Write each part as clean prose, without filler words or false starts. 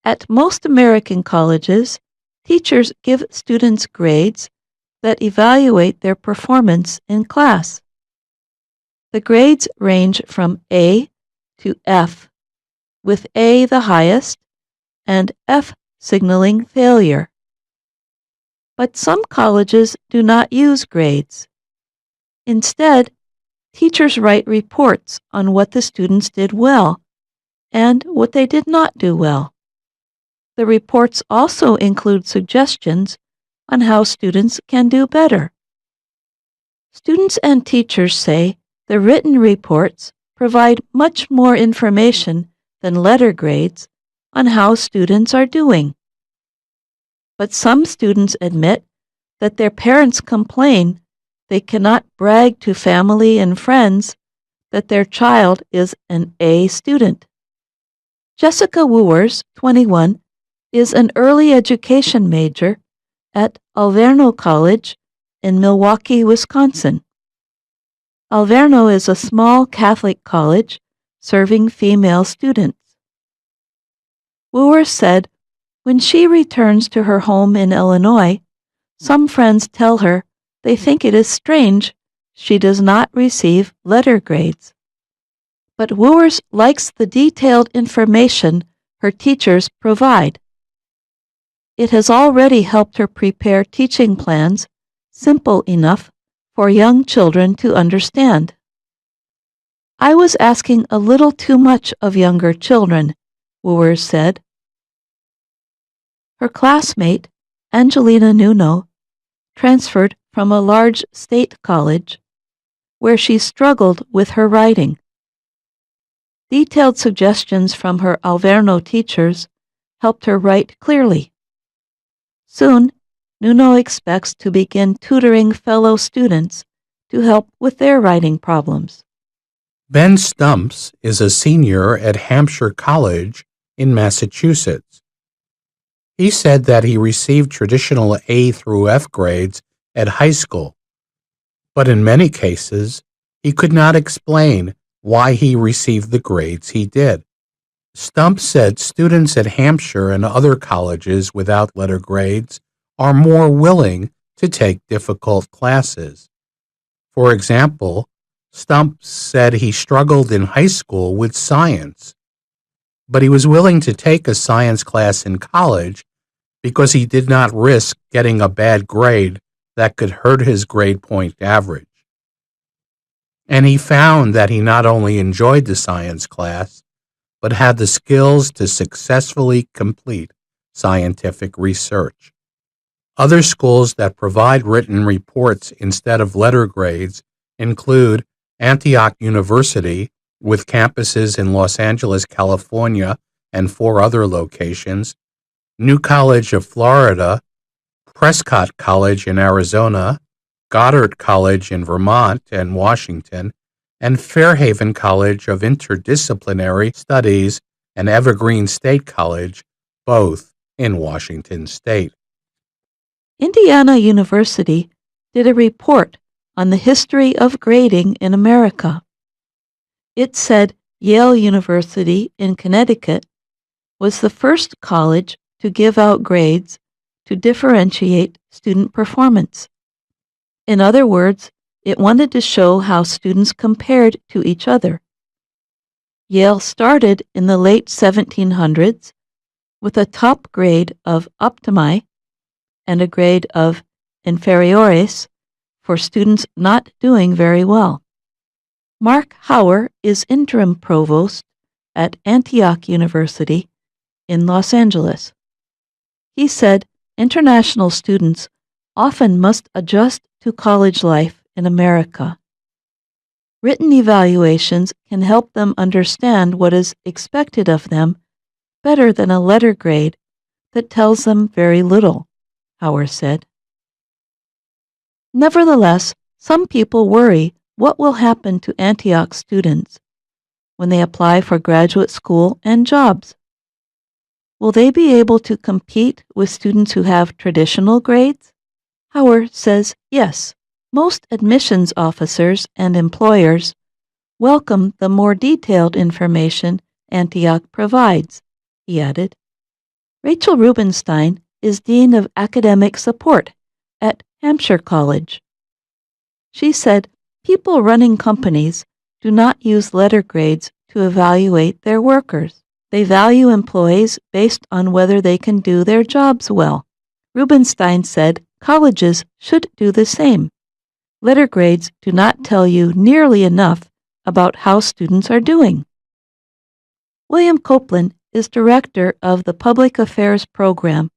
At most American colleges, teachers give students grades that evaluate their performance in class. The grades range from A to F, with A the highest and F signaling failure. But some colleges do not use grades. Instead, teachers write reports on what the students did well and what they did not do well. The reports also include suggestions on how students can do better. Students and teachers say the written reports provide much more information than letter grades on how students are doing. But some students admit that their parents complain they cannot brag to family and friends that their child is an A student. Jessica Wooers, 21, is an early education major at Alverno College in Milwaukee, Wisconsin. Alverno is a small Catholic college serving female students. Wooers said when she returns to her home in Illinois, some friends tell her they think it is strange she does not receive letter grades. But Wooers likes the detailed information her teachers provide. It has already helped her prepare teaching plans simple enough for young children to understand. I was asking a little too much of younger children, Wooers said. Her classmate, Angelina Nuno, transferred from a large state college where she struggled with her writing. Detailed suggestions from her Alverno teachers helped her write clearly. Soon, Nuno expects to begin tutoring fellow students to help with their writing problems. Ben Stumps is a senior at Hampshire College in Massachusetts. He said that he received traditional A through F grades at high school, but in many cases, he could not explain why he received the grades he did. Stump said students at Hampshire and other colleges without letter grades are more willing to take difficult classes. For example, Stump said he struggled in high school with science, but he was willing to take a science class in college because he did not risk getting a bad grade that could hurt his grade point average. And he found that he not only enjoyed the science class, but had the skills to successfully complete scientific research. Other schools that provide written reports instead of letter grades include Antioch University, with campuses in Los Angeles, California, and 4 other locations, New College of Florida, Prescott College in Arizona, Goddard College in Vermont and Washington, and Fairhaven College of Interdisciplinary Studies and Evergreen State College, both in Washington State. Indiana University did a report on the history of grading in America. It said Yale University in Connecticut was the first college to give out grades to differentiate student performance. In other words, it wanted to show how students compared to each other. Yale started in the late 1700s with a top grade of optimi and a grade of inferiores for students not doing very well. Mark Hauer is interim provost at Antioch University in Los Angeles. He said international students often must adjust to college life in America. Written evaluations can help them understand what is expected of them better than a letter grade that tells them very little, Hauer said. Nevertheless, some people worry what will happen to Antioch students when they apply for graduate school and jobs. Will they be able to compete with students who have traditional grades? Hauer says yes. Most admissions officers and employers welcome the more detailed information Antioch provides, he added. Rachel Rubenstein is Dean of Academic Support at Hampshire College. She said people running companies do not use letter grades to evaluate their workers. They value employees based on whether they can do their jobs well. Rubenstein said colleges should do the same. Letter grades do not tell you nearly enough about how students are doing. William Copeland is director of the Public Affairs Program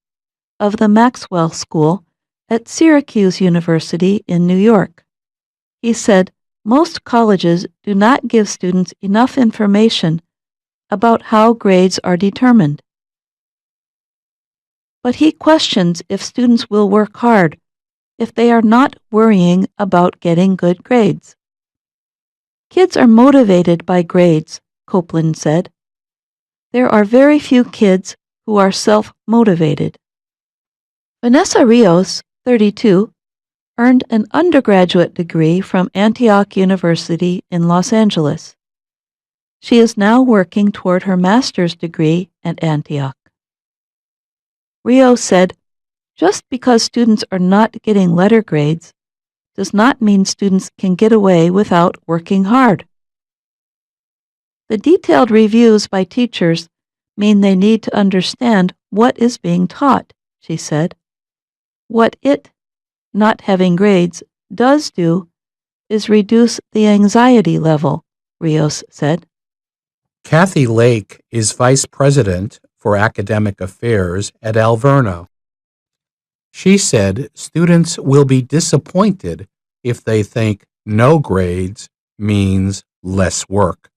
of the Maxwell School at Syracuse University in New York. He said most colleges do not give students enough information about how grades are determined. But he questions if students will work hard if they are not worrying about getting good grades. Kids are motivated by grades, Copeland said. There are very few kids who are self-motivated. Vanessa Rios, 32, earned an undergraduate degree from Antioch University in Los Angeles. She is now working toward her master's degree at Antioch. Rios said, just because students are not getting letter grades does not mean students can get away without working hard. The detailed reviews by teachers mean they need to understand what is being taught, she said. What it, not having grades, does do is reduce the anxiety level, Rios said. Kathy Lake is Vice President for Academic Affairs at Alverno. She said students will be disappointed if they think no grades means less work.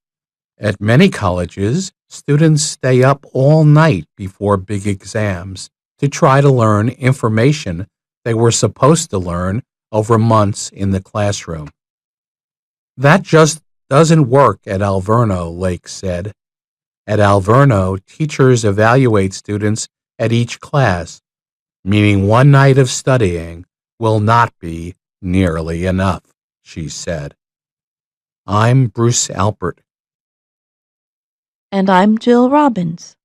At many colleges, students stay up all night before big exams to try to learn information they were supposed to learn over months in the classroom. That just doesn't work at Alverno, Lake said. At Alverno, teachers evaluate students at each class, meaning one night of studying will not be nearly enough, she said. I'm Bruce Alpert. And I'm Jill Robbins.